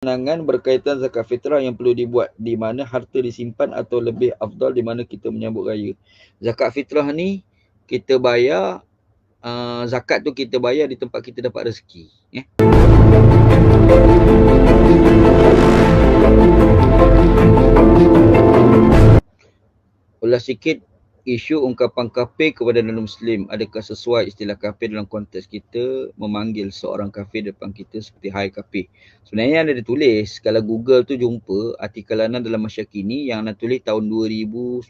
pandangan berkaitan zakat fitrah yang perlu dibuat di mana harta disimpan atau lebih afdal di mana kita menyambut raya. Zakat fitrah ni kita bayar, zakat tu kita bayar di tempat kita dapat rezeki. Ulas sikit isu ungkapan kafir kepada non-Muslim. Adakah sesuai istilah kafir dalam konteks kita memanggil seorang kafir depan kita seperti hai kafir? Sebenarnya ada ditulis, kalau Google tu jumpa artikel Ana dalam Masyakini yang Ana tulis tahun 2019.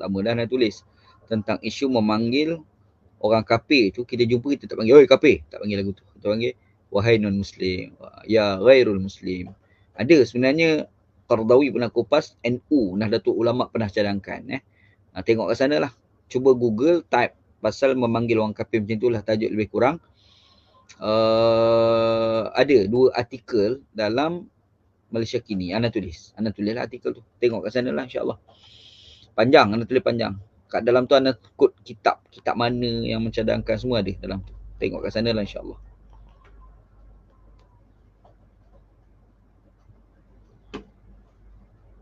Lama dah Ana tulis tentang isu memanggil orang kafir tu. Kita jumpa, kita tak panggil oi kafir, tak panggil lagu tu. Kita panggil wahai non-Muslim, ya ghairul Muslim. Ada sebenarnya. Qardawi pernah kupas, NU, Nahdlatul Ulama pernah cadangkan. Tengok kat sana lah. Cuba Google, type pasal memanggil orang kafir macam tu lah, tajuk lebih kurang. Ada 2 artikel dalam Malaysia Kini. Ana tulis lah artikel tu. Tengok kat sana lah insyaAllah. Panjang, Ana tulis panjang. Kat dalam tu Ana kod kitab mana yang mencadangkan, semua ada dalam tu. Tengok kat sana lah insyaAllah.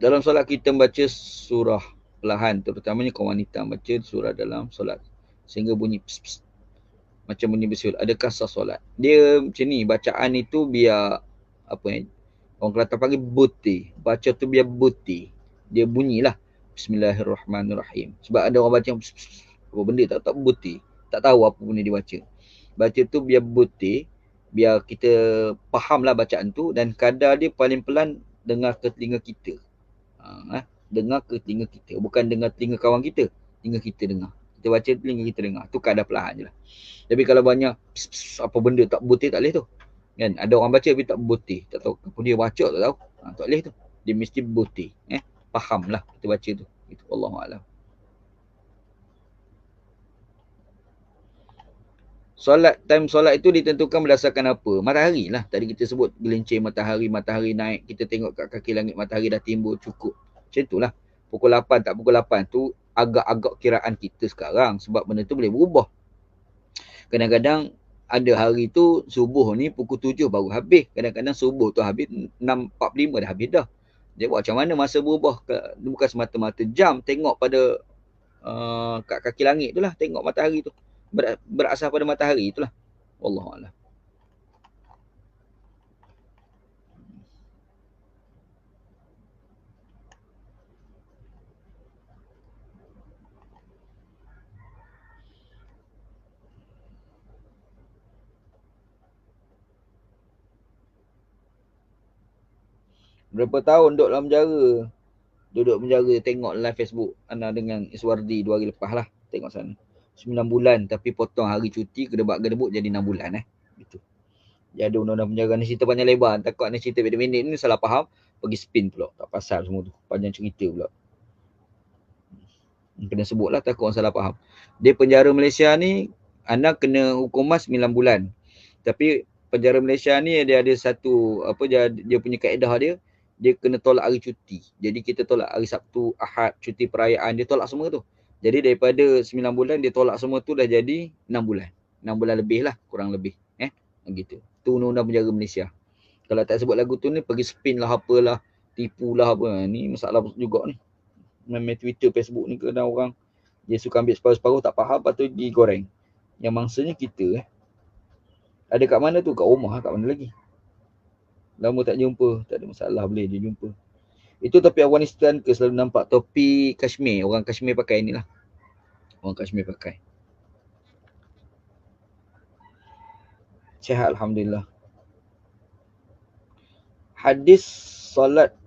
Dalam solat kita membaca surah perlahan, terutamanya kaum wanita baca surah dalam solat sehingga bunyi pss, pss, macam bunyi bersiul. Adakah sah solat? Dia macam ni, bacaan itu biar apa ni, orang Kelantan panggil buti. Baca tu biar buti. Dia bunyilah Bismillahirrahmanirrahim. Sebab ada orang baca pss, pss, apa benda tak buti. Tak tahu apa benda dia baca. Baca tu biar buti, biar kita fahamlah bacaan tu, dan kadar dia paling pelan dengar ke telinga kita. Dengar ke telinga kita, bukan dengar telinga kawan kita, telinga kita dengar. Kita baca telinga kita dengar, tu kadar perlahan je lah. Tapi kalau banyak pss, pss, apa benda tak berbutih, tak boleh tu kan. Ada orang baca tapi tak berbutih, tak tahu apa dia baca, tak tahu, tak boleh tu. Dia mesti berbutih. Faham lah kita baca tu. Itu Allahu'alam. Time solat itu ditentukan berdasarkan apa? Matahari lah. Tadi kita sebut gelincir matahari naik. Kita tengok kat kaki langit matahari dah timbul, cukup. Macam itulah. Pukul 8 tak pukul 8 tu agak-agak kiraan kita sekarang. Sebab benda tu boleh berubah. Kadang-kadang ada hari tu subuh ni pukul 7 baru habis. Kadang-kadang subuh tu habis 6.45 dah habis dah. Dia buat macam mana masa berubah? Bukan semata-mata jam. Tengok pada kat kaki langit tu lah. Tengok matahari tu. Berasal pada matahari itulah. Wallahualam. Berapa tahun duduk dalam penjara? Duduk penjara, tengok live Facebook Ana dengan Iswardi 2 hari lepas lah. Tengok sana. 9 bulan tapi potong hari cuti, gedebak-gedebuk jadi 6 bulan. Gitu. Jadi undang-undang penjara ni cerita panjang lebar. Takut ni cerita pendek-pendek ni salah faham, pergi spin pula. Tak pasal semua tu. Panjang cerita pula. Kena sebut lah, takut orang salah faham. Dia penjara Malaysia ni, Ana kena hukuman 9 bulan. Tapi penjara Malaysia ni dia ada satu, dia punya kaedah dia kena tolak hari cuti. Jadi kita tolak hari Sabtu, Ahad, cuti perayaan, dia tolak semua tu. Jadi daripada 9 bulan dia tolak semua tu, dah jadi 6 bulan. 6 bulan lebih lah, kurang lebih. Gitu. Tu undang-undang penjara Malaysia. Kalau tak sebut lagu tu ni, pergi spin lah apalah, tipu lah apa. Ni masalah juga ni. Main Twitter, Facebook ni kadang orang dia suka ambil separuh-separuh, tak faham, lepas tu digoreng. Yang mangsanya kita ada kat mana tu? Kat rumah, kat mana lagi? Lama tak jumpa, tak ada masalah, boleh dia jumpa. Itu topi Afghanistan ke? Selalu nampak topi Kashmir. Orang Kashmir pakai ni lah. Orang Kashmir pakai. Sihat Alhamdulillah. Hadis solat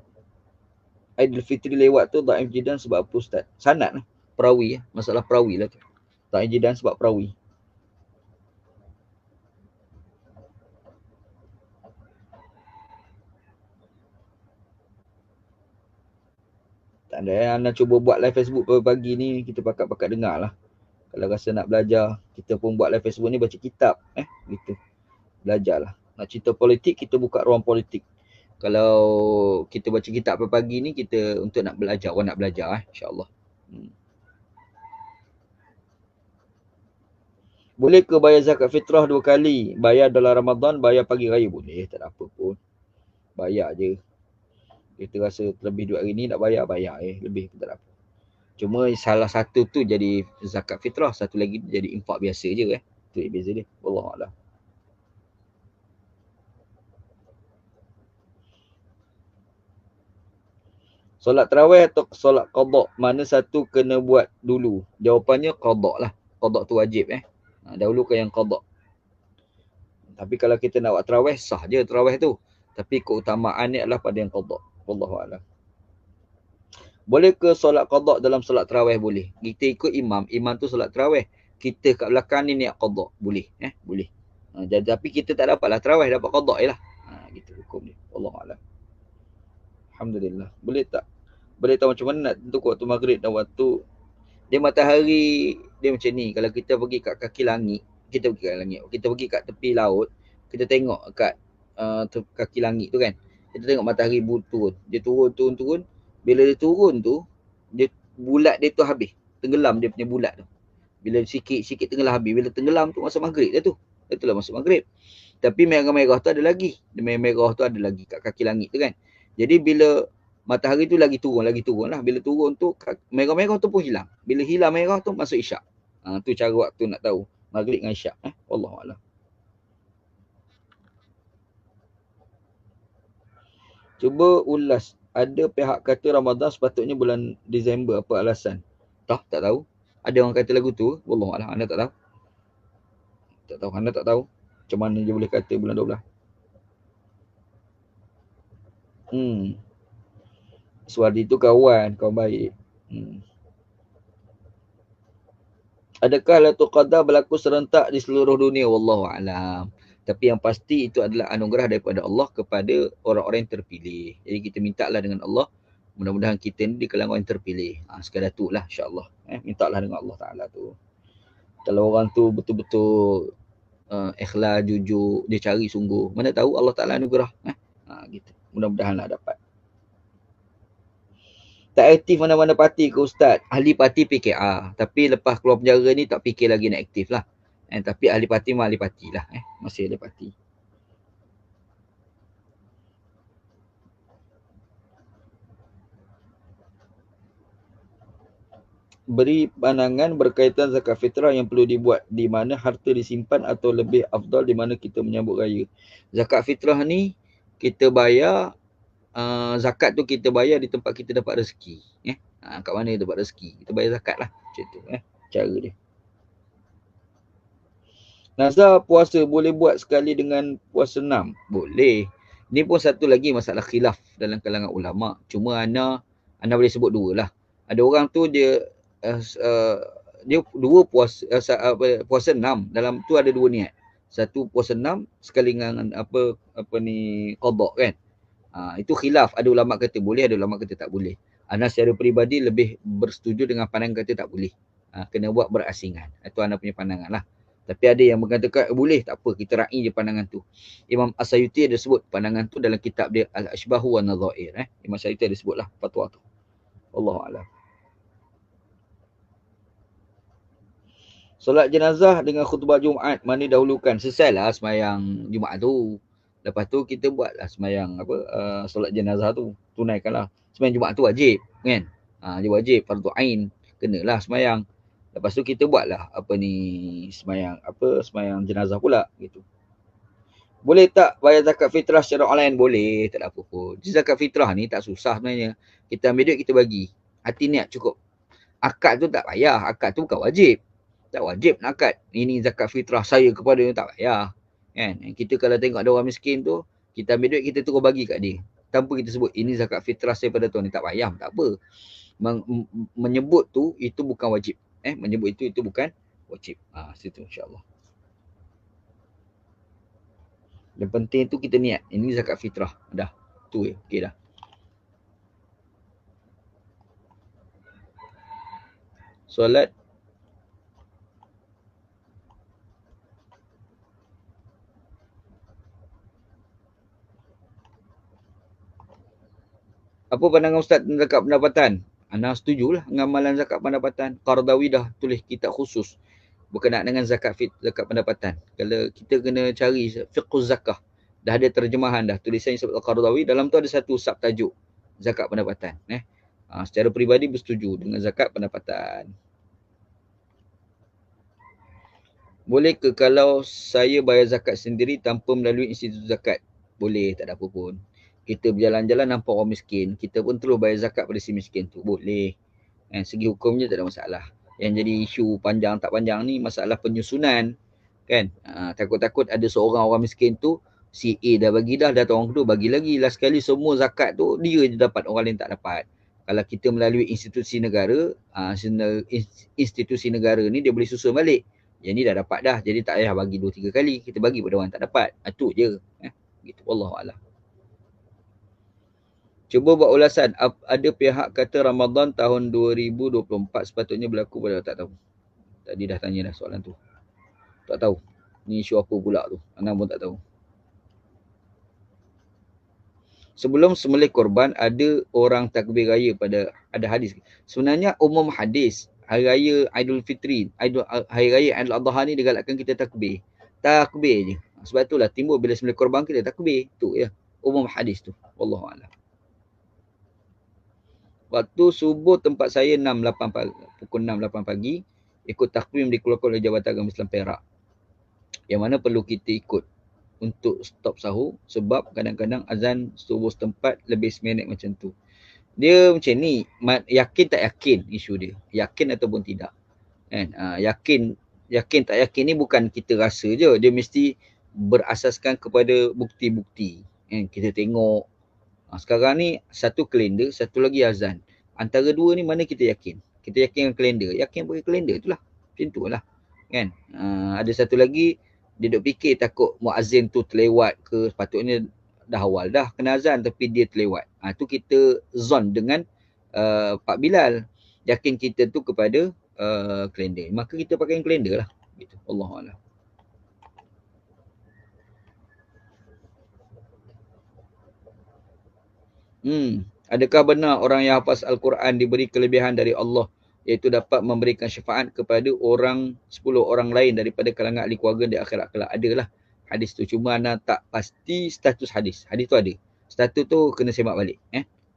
Aidilfitri lewat tu dhaif jiddan sebab apa Ustaz? Sanad lah. Perawi. Masalah perawi lah tu. Dhaif jiddan sebab perawi. Tak ada. Anda cuba buat live Facebook pagi ni, kita pakat-pakat dengar lah. Kalau rasa nak belajar, kita pun buat live Facebook ni baca kitab. Gitu. Belajarlah. Nak cerita politik, kita buka ruang politik. Kalau kita baca kitab pagi ni, kita untuk nak belajar. Orang nak belajar insyaAllah. Boleh ke bayar zakat fitrah 2 kali? Bayar dalam Ramadan, bayar pagi raya? Boleh, tak ada apa pun. bayar je. Kita rasa terlebih 2 hari ni nak bayar, lebih pun tak ada apa. Cuma salah satu tu jadi zakat fitrah, satu lagi jadi infak biasa je tu beza dia. Wallahualam. Solat tarawih atau solat qada, mana satu kena buat dulu? Jawapannya qada lah. Qada tu wajib dahulukan yang qada. Tapi kalau kita nak buat tarawih, sah je tarawih tu. Tapi keutamaan ni adalah pada yang qada. Wallahualam. Boleh ke solat qada dalam solat tarawih? Boleh. Kita ikut imam, imam tu solat tarawih. Kita kat belakang ni niat qada. Boleh. Boleh. Tapi kita tak dapatlah tarawih, dapat qada je lah. Gitu hukum dia. Wallahualam. Alhamdulillah. Boleh tak? Boleh tahu macam mana nak tentu waktu maghrib dan waktu dia matahari dia macam ni. Kalau kita pergi kat kaki langit, kita pergi kat tepi laut, kita tengok kat kaki langit tu kan. Kita tengok matahari turun. Dia turun. Bila dia turun tu, dia bulat dia tu habis. Tenggelam dia punya bulat tu. Bila sikit tenggelam habis. Bila tenggelam tu masa maghrib dah tu. Itulah masuk maghrib. Tapi merah-merah tu ada lagi. Merah-merah tu ada lagi kat kaki langit tu kan. Jadi bila matahari tu lagi turun lah. Bila turun tu, merah-merah tu pun hilang. Bila hilang merah tu, masuk isyak. Tu cara waktu nak tahu. Maghrib dengan isyak. Wallahualam. Cuba ulas. Ada pihak kata Ramadan sepatutnya bulan Disember. Apa alasan? Tak tahu. Ada orang kata lagu tu. Wallahualam. Anda tak tahu. Anda tak tahu. Macam mana dia boleh kata bulan 12. Suadi tu kawan baik. Adakah Lailatul Qadar berlaku serentak di seluruh dunia? Wallahualam. Tapi yang pasti itu adalah anugerah daripada Allah kepada orang-orang yang terpilih. Jadi kita mintalah dengan Allah, mudah-mudahan kita ni di kalangan yang terpilih. Sekadar tu lah insyaAllah. Mintalah dengan Allah Ta'ala tu. Kalau orang tu betul-betul ikhlas, jujur, dia cari sungguh, mana tahu Allah Ta'ala anugerah. Gitu. Mudah-mudahanlah dapat. Tak aktif mana-mana parti ke Ustaz? Ahli parti PKR. Tapi lepas keluar penjara ni tak fikir lagi nak aktif lah. Tapi ahli parti memang ahli parti lah. Masih ahli parti. Beri pandangan berkaitan zakat fitrah yang perlu dibuat. Di mana harta disimpan atau lebih afdal di mana kita menyambut raya. Zakat fitrah ni kita bayar, zakat tu kita bayar di tempat kita dapat rezeki. Kat mana kita dapat rezeki? Kita bayar zakat lah. Macam tu cara dia. Nazar puasa boleh buat sekali dengan puasa 6? Boleh. Ni pun satu lagi masalah khilaf dalam kalangan ulama'. Cuma Ana boleh sebut dua lah. Ada orang tu dia dua puasa, puasa 6. Dalam tu ada dua niat. Satu puasa 6 sekali dengan qada kan. Itu khilaf. Ada ulama' kata boleh, ada ulama' kata tak boleh. Ana secara peribadi lebih bersetuju dengan pandangan kata tak boleh. Kena buat berasingan. Itu Ana punya pandangan lah. Tapi ada yang mengatakan boleh, tak apa, kita ra'i je pandangan tu. Imam As-Sayuti ada sebut pandangan tu dalam kitab dia Al-Ashbahu wa Nadhair. Imam As-Sayuti ada sebut lah fatwa tu. Wallahualam. Solat jenazah dengan khutbah Jumaat, mana dahulukan? Selesailah semayang Jumaat tu. Lepas tu kita buatlah semayang solat jenazah tu. Tunaikanlah. Semayang Jumaat tu wajib kan? Dia wajib, fardu ain. Kenalah semayang. Lepas tu kita buatlah semayang jenazah pula gitu. Boleh tak bayar zakat fitrah secara online? Boleh, tak ada apa pun. Zakat fitrah ni tak susah sebenarnya. Kita ambil duit, kita bagi. Hati niat cukup. Akad tu tak payah. Akad tu bukan wajib. Tak wajib nak akad. Ini zakat fitrah saya kepada dia, tak payah. Kan? Kita kalau tengok ada orang miskin tu, kita ambil duit, kita terus bagi kat dia. Tanpa kita sebut, ini zakat fitrah saya pada tuan ni. Tak payah, tak apa. Menyebut tu, itu bukan wajib. Menyebut itu bukan wajib. Situ insyaAllah. Yang penting tu kita niat. Ini zakat fitrah. Dah. Tu okey dah. Solat. Apa pandangan Ustaz tentang zakat pendapatan? Ana setujulah dengan amalan zakat pendapatan. Qardawi dah tulis kitab khusus berkenaan dengan zakat pendapatan. Kalau kita kena cari fiqhuz zakah dah ada terjemahan dah, tulisan Yusuf Al-Qaradawi. Dalam tu ada satu subtajuk, zakat pendapatan. Secara peribadi bersetuju dengan zakat pendapatan. Boleh ke kalau saya bayar zakat sendiri tanpa melalui institusi zakat? Boleh, tak ada apa pun. Kita berjalan-jalan nampak orang miskin, kita pun terus bayar zakat pada si miskin tu. Boleh. Segi hukumnya tak ada masalah. Yang jadi isu panjang tak panjang ni masalah penyusunan. Kan? Takut-takut ada seorang orang miskin tu, si A dah bagi dah orang kedua bagi lagi. Last sekali semua zakat tu dia je dapat, orang lain tak dapat. Kalau kita melalui institusi negara, institusi negara ni dia boleh susun balik. Yang ni dah dapat dah, jadi tak payah bagi 2-3 kali. Kita bagi pada orang tak dapat. Itu je. Gitu. Wallahualam. Cuba buat ulasan. Ada pihak kata Ramadan tahun 2024 sepatutnya berlaku pada, tak tahu. Tadi dah tanya dah soalan tu. Tak tahu. Ni isu apa pula tu. Ana pun tak tahu. Sebelum sembelih korban, ada orang takbir raya pada, ada hadis. Sebenarnya umum hadis, hari raya Aidul Fitri, hari raya Aidul Adha ni dia galakkan kita takbir. Takbir je. Sebab itulah timbul bila sembelih korban kita takbir. Tu ya. Umum hadis tu. Wallahualam. Waktu subuh tempat saya pukul 6-8 pagi, ikut takvim dikeluarkan oleh Jabatan Agama Islam Perak. Yang mana perlu kita ikut untuk stop sahur, sebab kadang-kadang azan subuh setempat lebih seminit macam tu. Dia macam ni, yakin tak yakin isu dia. Yakin ataupun tidak. Yakin tak yakin ni bukan kita rasa je. Dia mesti berasaskan kepada bukti-bukti. Kita tengok. Sekarang ni satu kalender, satu lagi azan. Antara dua ni mana kita yakin? Kita yakin dengan kalender. Yakin pakai kalender tu lah. Macam tu lah. Kan? Ada satu lagi, dia duk fikir takut muazzin tu terlewat ke, sepatutnya dah awal dah kena azan tapi dia terlewat. Tu kita zon dengan Pak Bilal. Yakin kita tu kepada kalender. Maka kita pakai kalender lah. Gitu. Allahuakbar. Adakah benar orang yang hafaz Al-Quran diberi kelebihan dari Allah, iaitu dapat memberikan syafaat kepada 10 orang lain daripada kalangan ahli keluarga di akhirat kelak? Adalah hadis tu. Cuma anda tak pasti status hadis. Hadis tu ada. Status tu kena semak balik.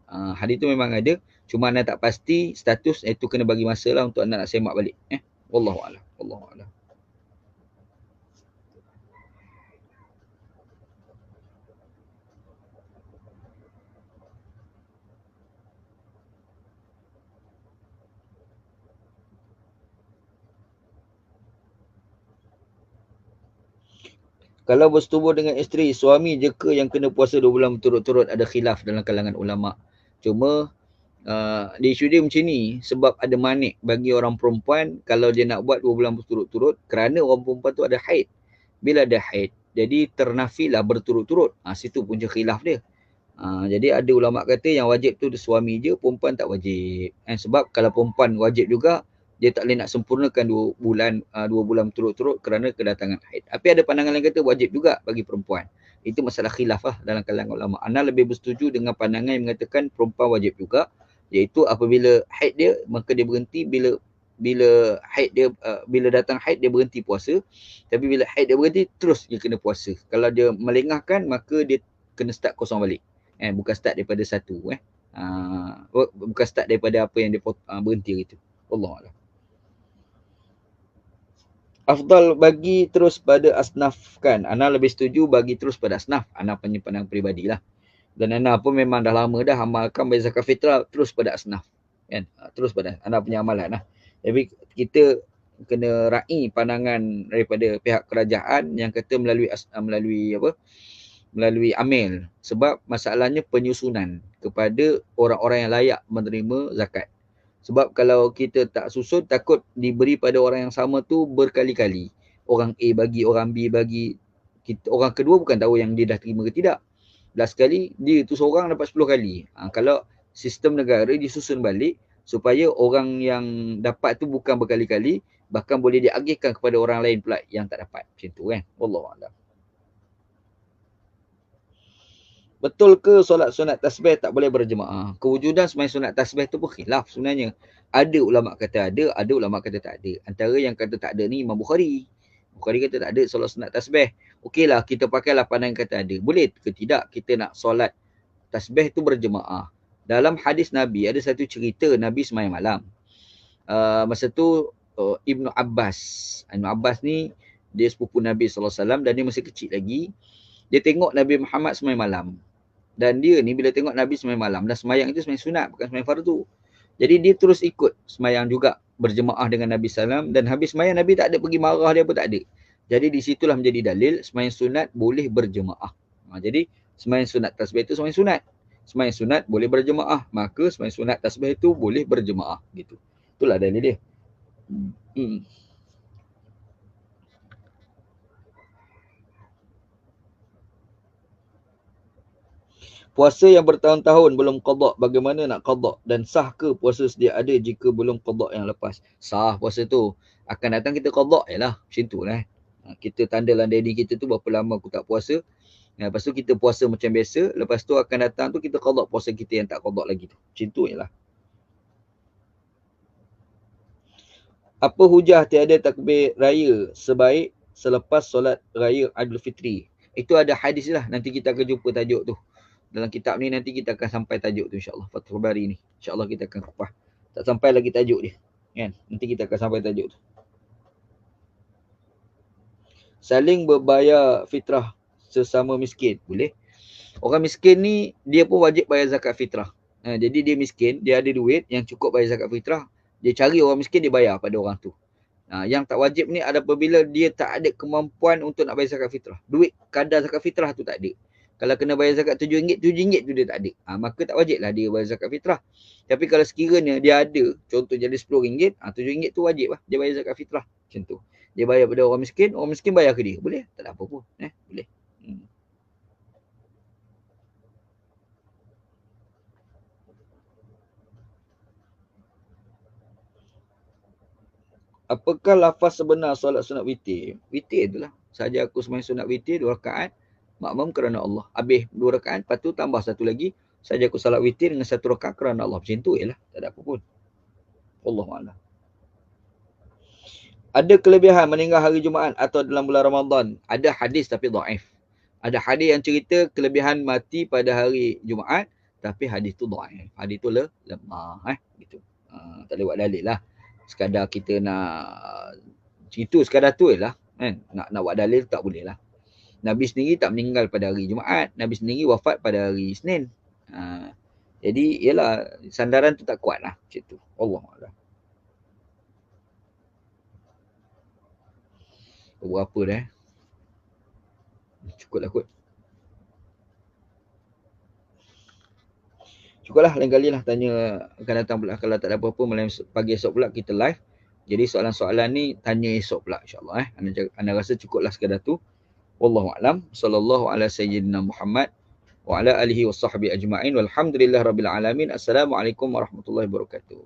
Hadis tu memang ada. Cuma anda tak pasti status, itu kena bagi masa lah untuk anda nak semak balik. Wallahualam. Wallahualam. Kalau bersetubuh dengan isteri, suami je ke yang kena puasa 2 bulan berturut-turut? Ada khilaf dalam kalangan ulama'. Cuma di isu dia macam ni, sebab ada manik bagi orang perempuan kalau dia nak buat 2 bulan berturut-turut, kerana orang perempuan tu ada haid. Bila ada haid, jadi ternafilah berturut-turut. Situ punca khilaf dia. Jadi ada ulama' kata yang wajib tu suami je, perempuan tak wajib. Sebab kalau perempuan wajib juga, dia tak boleh nak sempurnakan 2 bulan berturut-turut kerana kedatangan haid. Tapi ada pandangan lain kata wajib juga bagi perempuan. Itu masalah khilaf lah dalam kalangan ulama'. Ana lebih bersetuju dengan pandangan yang mengatakan perempuan wajib juga, iaitu apabila haid dia, maka dia berhenti. Bila haid dia, bila datang haid dia berhenti puasa. Tapi bila haid dia berhenti, terus dia kena puasa. Kalau dia melengahkan, maka dia kena start kosong balik. Bukan start daripada satu. Bukan start daripada apa yang dia berhenti gitu. Wallahualam. Afdal bagi terus pada asnaf kan? Ana lebih setuju bagi terus pada asnaf. Ana punya pandang peribadi lah. Dan Ana pun memang dah lama dah amalkan bayar zakat fitrah terus pada asnaf. Kan? Terus pada Ana punya amalan lah. Tapi kita kena raih pandangan daripada pihak kerajaan yang kata melalui amil. Sebab masalahnya penyusunan kepada orang-orang yang layak menerima zakat. Sebab kalau kita tak susun, takut diberi pada orang yang sama tu berkali-kali. Orang A bagi, orang B bagi. Orang kedua bukan tahu yang dia dah terima ke tidak. Last sekali, dia tu seorang dapat 10 kali. Kalau sistem negara disusun balik, supaya orang yang dapat tu bukan berkali-kali, bahkan boleh diagihkan kepada orang lain pula yang tak dapat. Macam tu kan. Wallahualam. Betul ke solat sunat tasbih tak boleh berjemaah? Kewujudan sembahyang sunat tasbih tu pun khilaf sebenarnya. Ada ulama' kata ada ulama' kata tak ada. Antara yang kata tak ada ni Imam Bukhari. Bukhari kata tak ada solat sunat tasbih. Okeylah, kita pakailah pandangan kata ada. Boleh ke tidak kita nak solat tasbih tu berjemaah? Dalam hadis Nabi, ada satu cerita Nabi sembahyang malam. Masa tu Ibnu Abbas. Ibnu Abbas ni, dia sepupu Nabi SAW dan dia masih kecil lagi. Dia tengok Nabi Muhammad sembahyang malam. Dan dia ni bila tengok Nabi sembahyang malam, dan sembahyang itu sembahyang sunat, bukan sembahyang fardu. Jadi dia terus ikut sembahyang juga berjemaah dengan Nabi SAW. Dan habis sembahyang, Nabi tak ada pergi marah dia pun tak ada. Jadi di situlah menjadi dalil sembahyang sunat boleh berjemaah. Jadi sembahyang sunat tasbih itu sembahyang sunat. Sembahyang sunat boleh berjemaah. Maka sembahyang sunat tasbih itu boleh berjemaah. Gitu. Itulah dalil dia. Puasa yang bertahun-tahun belum qada, bagaimana nak qada? Dan sah ke puasa sedia ada jika belum qada yang lepas? Sah puasa tu. Akan datang kita qada je lah. Macam tu lah. Kita tandalah diri kita tu berapa lama aku tak puasa. Lepas tu kita puasa macam biasa. Lepas tu akan datang tu kita qada puasa kita yang tak qada lagi tu. Macam tu je lah. Apa hujah tiada takbir raya sebaik selepas solat raya Aidilfitri? Itu ada hadis lah. Nanti kita akan jumpa tajuk tu. Dalam kitab ni nanti kita akan sampai tajuk tu insyaAllah. Fathul Bari ni. InsyaAllah kita akan kupas. Tak sampai lagi tajuk dia. Kan? Nanti kita akan sampai tajuk tu. Saling berbayar fitrah sesama miskin. Boleh. Orang miskin ni, dia pun wajib bayar zakat fitrah. Jadi dia miskin, dia ada duit yang cukup bayar zakat fitrah. Dia cari orang miskin, dia bayar pada orang tu. Yang tak wajib ni ada apabila dia tak ada kemampuan untuk nak bayar zakat fitrah. Duit kadar zakat fitrah tu tak ada. Kalau kena bayar zakat RM7, RM7 tu dia tak ada. Maka tak wajib lah dia bayar zakat fitrah. Tapi kalau sekiranya dia ada, contoh jadi RM10, RM7 tu wajib lah. Dia bayar zakat fitrah. Macam tu. Dia bayar pada orang miskin bayar ke dia. Boleh? Tak ada apa pun. Boleh. Apakah lafaz sebenar solat sunat witir? Witir itulah. Saja aku sembahyang sunat witir 2 rakaat. Makmum kerana Allah. Habis 2 rakaat, lepas tu tambah satu lagi. Saja aku salat witir dengan 1 rakaat kerana Allah. Macam tu je lah. Tak ada apa pun. Wallahualam. Ada kelebihan meninggal hari Jumaat atau dalam bulan Ramadan? Ada hadis tapi dhaif. Ada hadis yang cerita kelebihan mati pada hari Jumaat. Tapi hadis tu dhaif. Hadis tu lemah. Gitu. Tak boleh buat dalil lah. Sekadar kita nak... Itu sekadar tu je lah. Kan? Nak buat dalil tak boleh lah. Nabi sendiri tak meninggal pada hari Jumaat. Nabi sendiri wafat pada hari Isnin. Jadi, ialah sandaran tu tak kuat lah. Macam tu. Allahuakbar. Berapa dah? Cukup lah kot. Cukup lah. Lain kali lah tanya akan datang pula. Kalau tak ada apa-apa, malam pagi esok pula kita live. Jadi soalan-soalan ni tanya esok pula insyaAllah. Anda rasa cukup lah sekadar tu. Wallahualam. Sallallahu ala sayyidina Muhammad wa ala alihi wa sahbihi ajma'in. Walhamdulillah rabbil alamin. Assalamualaikum warahmatullahi wabarakatuh.